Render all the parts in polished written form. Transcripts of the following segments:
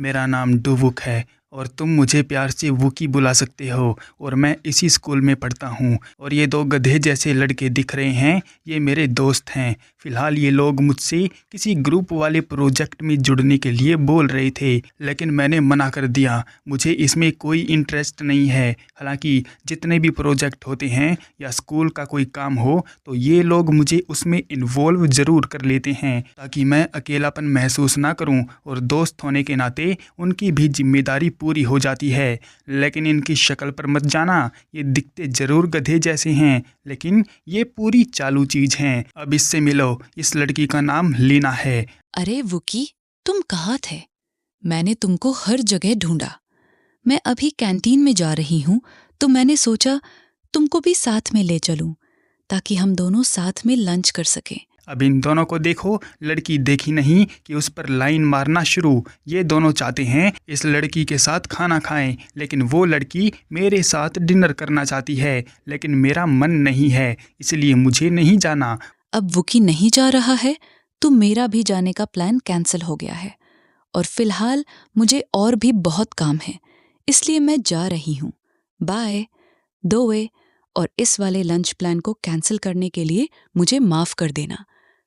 मेरा नाम डुवुक है और तुम मुझे प्यार से वुकी बुला सकते हो। और मैं इसी स्कूल में पढ़ता हूँ। और ये दो गधे जैसे लड़के दिख रहे हैं, ये मेरे दोस्त हैं। फ़िलहाल ये लोग मुझसे किसी ग्रुप वाले प्रोजेक्ट में जुड़ने के लिए बोल रहे थे, लेकिन मैंने मना कर दिया। मुझे इसमें कोई इंटरेस्ट नहीं है। हालांकि जितने भी प्रोजेक्ट होते हैं या स्कूल का कोई काम हो तो ये लोग मुझे उसमें इन्वॉल्व ज़रूर कर लेते हैं, ताकि मैं अकेलापन महसूस ना करूं। और दोस्त होने के नाते उनकी भी जिम्मेदारी पूरी हो जाती है। लेकिन इनकी शक्ल पर मत जाना, ये दिखते ज़रूर गधे जैसे हैं, लेकिन ये पूरी चालू चीज़ हैं। अब इससे मिलो। इस लड़की का नाम लीना है। अरे वुकी, तुम कहाँ थे? मैंने तुमको हर जगह ढूंढा। मैं अभी कैंटीन में जा रही हूँ, तो मैंने सोचा तुमको भी साथ में ले चलूं, ताकि हम दोनों साथ में लंच कर सकें। अब इन दोनों को देखो, लड़की देखी नहीं कि उस पर लाइन मारना शुरू। ये दोनों चाहते हैं इस लड़की के साथ खाना खाएं, लेकिन वो लड़की मेरे साथ डिनर करना चाहती है, लेकिन मेरा मन नहीं है, इसलिए मुझे नहीं जाना। अब वुकी नहीं जा रहा है तो मेरा भी जाने का प्लान कैंसिल हो गया है। और फिलहाल मुझे और भी बहुत काम है, इसलिए मैं जा रही हूँ। बाय। दोवे। और इस वाले लंच प्लान को कैंसिल करने के लिए मुझे माफ़ कर देना।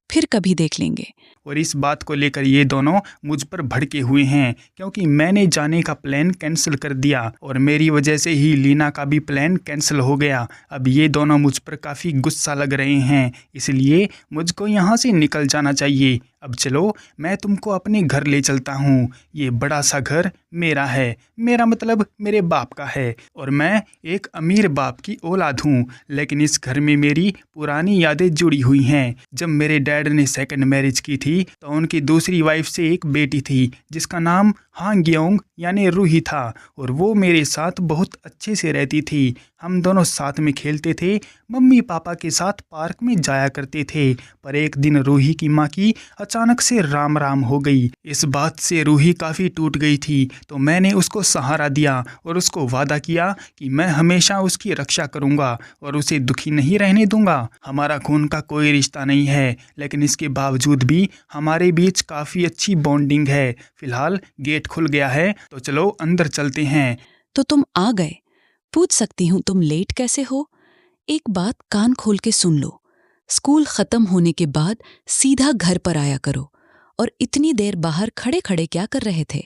फिर कभी देख लेंगे। और इस बात को लेकर ये दोनों मुझ पर भड़के हुए हैं, क्योंकि मैंने जाने का प्लान कैंसिल कर दिया और मेरी वजह से ही लीना का भी प्लान कैंसिल हो गया। अब ये दोनों मुझ पर काफ़ी गुस्सा लग रहे हैं, इसलिए मुझको यहाँ से निकल जाना चाहिए। अब चलो, मैं तुमको अपने घर ले चलता हूँ। ये बड़ा सा घर मेरा है, मेरा मतलब मेरे बाप का है, और मैं एक अमीर बाप की औलाद हूँ। लेकिन इस घर में मेरी पुरानी यादें जुड़ी हुई हैं। जब मेरे डैड ने सेकंड मैरिज की थी तो उनकी दूसरी वाइफ से एक बेटी थी जिसका नाम हांग्योंग यानी रूही था, और वो मेरे साथ बहुत अच्छे से रहती थी। हम दोनों साथ में खेलते थे, मम्मी पापा के साथ पार्क में जाया करते थे। पर एक दिन रूही की माँ की अचानक से राम राम हो गई। इस बात से रूही काफ़ी टूट गई थी, तो मैंने उसको सहारा दिया और उसको वादा किया कि मैं हमेशा उसकी रक्षा करूंगा और उसे दुखी नहीं रहने दूंगा। हमारा खून का कोई रिश्ता नहीं है, लेकिन इसके बावजूद भी हमारे बीच काफ़ी अच्छी बॉन्डिंग है। फिलहाल गेट खुल गया है, तो चलो अंदर चलते हैं। तो तुम आ गए। पूछ सकती हूँ तुम लेट कैसे हो? एक बात कान खोल के सुन लो। स्कूल खत्म होने के बाद सीधा घर पर आया करो। और इतनी देर बाहर खड़े खड़े क्या कर रहे थे?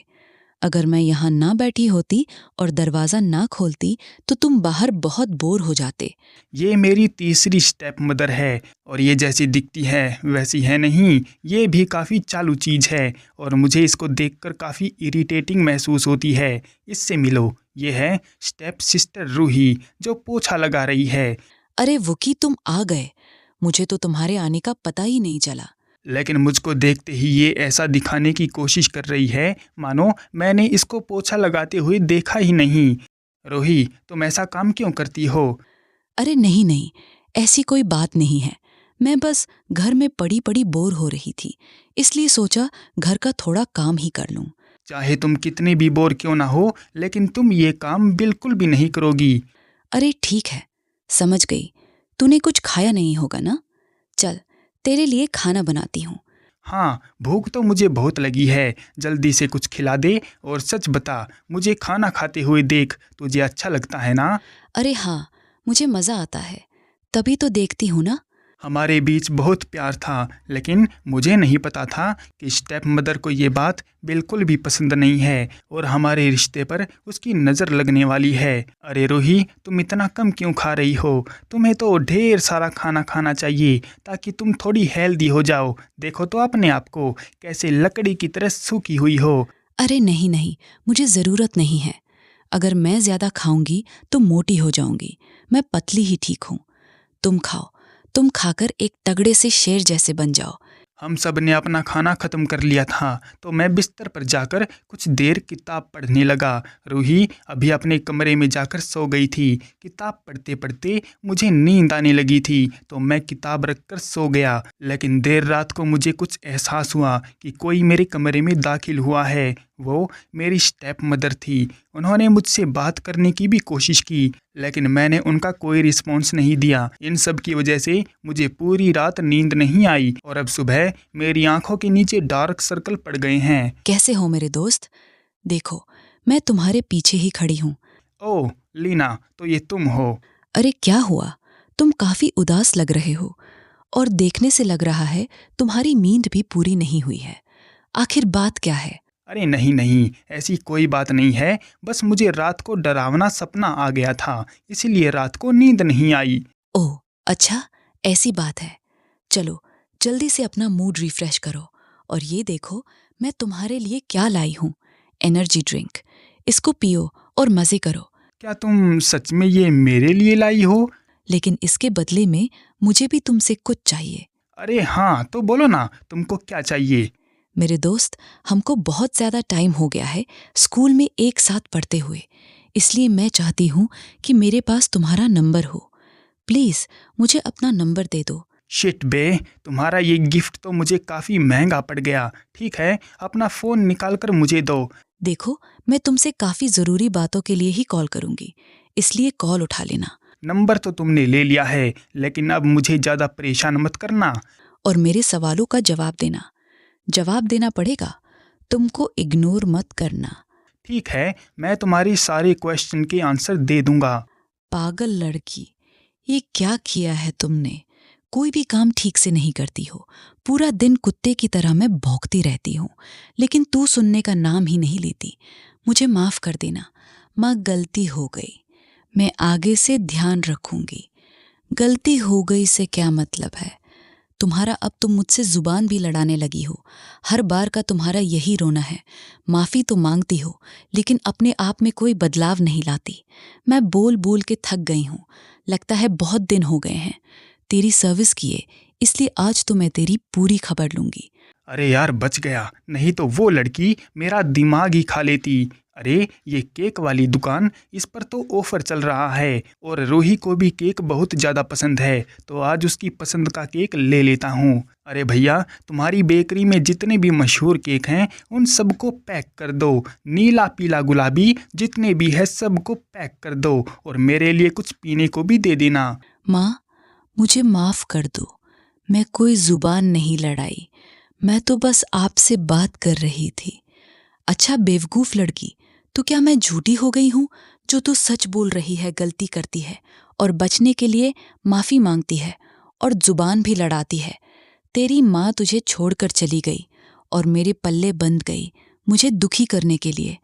अगर मैं यहाँ ना बैठी होती और दरवाज़ा ना खोलती तो तुम बाहर बहुत बोर हो जाते। ये मेरी तीसरी स्टेप मदर है, और ये जैसी दिखती है वैसी है नहीं। ये भी काफ़ी चालू चीज़ है और मुझे इसको देखकर काफ़ी इरिटेटिंग महसूस होती है। इससे मिलो, ये है स्टेप सिस्टर रूही, जो पोछा लगा रही है। अरे वुकी, तुम आ गए। मुझे तो तुम्हारे आने का पता ही नहीं चला। लेकिन मुझको देखते ही ये ऐसा दिखाने की कोशिश कर रही है मानो मैंने इसको पोछा लगाते हुए देखा ही नहीं। रूही, तुम ऐसा काम क्यों करती हो? अरे नहीं नहीं, ऐसी कोई बात नहीं है। मैं बस घर में पड़ी पड़ी बोर हो रही थी, इसलिए सोचा घर का थोड़ा काम ही कर लूं। चाहे तुम कितनी भी बोर क्यों ना हो, लेकिन तुम ये काम बिल्कुल भी नहीं करोगी। अरे ठीक है, समझ गई। तूने कुछ खाया नहीं होगा ना? चल, तेरे लिए खाना बनाती हूँ। हाँ, भूख तो मुझे बहुत लगी है। जल्दी से कुछ खिला दे और सच बता, मुझे खाना खाते हुए देख, तुझे अच्छा लगता है ना? अरे हाँ, मुझे मज़ा आता है, तभी तो देखती हूँ ना। हमारे बीच बहुत प्यार था, लेकिन मुझे नहीं पता था कि स्टेप मदर को ये बात बिल्कुल भी पसंद नहीं है और हमारे रिश्ते पर उसकी नज़र लगने वाली है। अरे रूही, तुम इतना कम क्यों खा रही हो? तुम्हें तो ढेर सारा खाना खाना चाहिए, ताकि तुम थोड़ी हेल्दी हो जाओ। देखो तो अपने आप को, कैसे लकड़ी की तरह सूखी हुई हो। अरे नहीं नहीं, मुझे ज़रूरत नहीं है। अगर मैं ज़्यादा खाऊंगी तो मोटी हो जाऊंगी। मैं पतली ही ठीक हूँ। तुम खाओ, तुम खाकर एक तगड़े से शेर जैसे बन जाओ। हम सब ने अपना खाना ख़त्म कर लिया था, तो मैं बिस्तर पर जाकर कुछ देर किताब पढ़ने लगा। रूही अभी अपने कमरे में जाकर सो गई थी। किताब पढ़ते पढ़ते मुझे नींद आने लगी थी, तो मैं किताब रखकर सो गया। लेकिन देर रात को मुझे कुछ एहसास हुआ कि कोई मेरे कमरे में दाखिल हुआ है। वो मेरी स्टेप मदर थी। उन्होंने मुझसे बात करने की भी कोशिश की, लेकिन मैंने उनका कोई रिस्पॉन्स नहीं दिया। इन सब की वजह से मुझे पूरी रात नींद नहीं आई और अब सुबह मेरी आंखों के नीचे डार्क सर्कल पड़ गए हैं। कैसे हो मेरे दोस्त? देखो, मैं तुम्हारे पीछे ही खड़ी हूँ। ओह लीना, तो ये तुम हो। अरे क्या हुआ? तुम काफी उदास लग रहे हो और देखने से लग रहा है तुम्हारी नींद भी पूरी नहीं हुई है। आखिर बात क्या है? अरे नहीं नहीं, ऐसी कोई बात नहीं है। बस मुझे रात को डरावना सपना आ गया था, इसीलिए रात को नींद नहीं आई। ओह अच्छा, ऐसी बात है। चलो जल्दी से अपना मूड रिफ्रेश करो और ये देखो मैं तुम्हारे लिए क्या लाई हूँ। Energy drink. इसको पियो और मज़े करो। क्या तुम सच में ये मेरे लिए लाई हो? लेकिन इसके बदले में मुझे भी तुमसे कुछ चाहिए। अरे हाँ, तो बोलो ना, तुमको क्या चाहिए? मेरे दोस्त, हमको बहुत ज़्यादा टाइम हो गया है स्कूल में एक साथ पढ़ते हुए, इसलिए मैं चाहती हूँ कि मेरे पास तुम्हारा नंबर हो। प्लीज़ मुझे अपना नंबर दे दो। शिट बे, तुम्हारा ये गिफ्ट तो मुझे काफ़ी महंगा पड़ गया। ठीक है, अपना फ़ोन निकाल कर मुझे दो। देखो, मैं तुमसे काफ़ी ज़रूरी बातों के लिए ही कॉल करूँगी, इसलिए कॉल उठा लेना। नंबर तो तुमने ले लिया है, लेकिन अब मुझे ज़्यादा परेशान मत करना। और मेरे सवालों का जवाब देना। जवाब देना पड़ेगा। तुमको इग्नोर मत करना। ठीक है, मैं तुम्हारी सारे क्वेश्चन के आंसर दे दूंगा। पागल लड़की, ये क्या किया है तुमने? कोई भी काम ठीक से नहीं करती हो। पूरा दिन कुत्ते की तरह मैं भौंकती रहती हूँ, लेकिन तू सुनने का नाम ही नहीं लेती। मुझे माफ़ कर देना माँ, गलती हो गई। मैं आगे से ध्यान रखूंगी। गलती हो गई से क्या मतलब है तुम्हारा? अब तुम मुझसे जुबान भी लड़ाने लगी हो। हर बार का तुम्हारा यही रोना है। माफ़ी तो मांगती हो, लेकिन अपने आप में कोई बदलाव नहीं लाती। मैं बोल बोल के थक गई हूँ। लगता है बहुत दिन हो गए हैं तेरी सर्विस किए, इसलिए आज तो मैं तेरी पूरी खबर लूँगी। अरे यार, बच गया, नहीं तो वो लड़की मेरा दिमाग ही खा लेती। अरे ये केक वाली दुकान, इस पर तो ऑफर चल रहा है और रूही को भी केक बहुत ज़्यादा पसंद है, तो आज उसकी पसंद का केक ले लेता हूँ। अरे भैया, तुम्हारी बेकरी में जितने भी मशहूर केक हैं उन सबको पैक कर दो। नीला पीला गुलाबी जितने भी है सबको पैक कर दो, और मेरे लिए कुछ पीने को भी दे देना। माँ, मुझे माफ़ कर दो। मैं कोई जुबान नहीं लड़ाई, मैं तो बस आपसे बात कर रही थी। अच्छा बेवकूफ़ लड़की, तो क्या मैं झूठी हो गई हूँ जो तू सच बोल रही है, गलती करती है और बचने के लिए माफ़ी मांगती है और जुबान भी लड़ाती है? तेरी माँ तुझे छोड़कर चली गई और मेरे पल्ले बंध गई मुझे दुखी करने के लिए।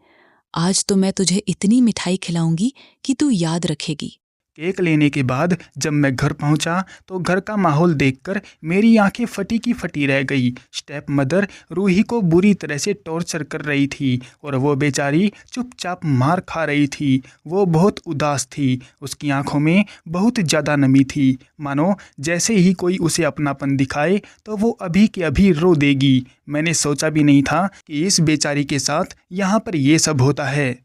आज तो मैं तुझे इतनी मिठाई खिलाऊंगी कि तू याद रखेगी। केक लेने के बाद जब मैं घर पहुंचा तो घर का माहौल देखकर मेरी आंखें फटी की फटी रह गई। स्टेप मदर रूही को बुरी तरह से टॉर्चर कर रही थी और वो बेचारी चुपचाप मार खा रही थी। वो बहुत उदास थी, उसकी आंखों में बहुत ज़्यादा नमी थी, मानो जैसे ही कोई उसे अपनापन दिखाए तो वो अभी के अभी रो देगी। मैंने सोचा भी नहीं था कि इस बेचारी के साथ यहाँ पर ये सब होता है।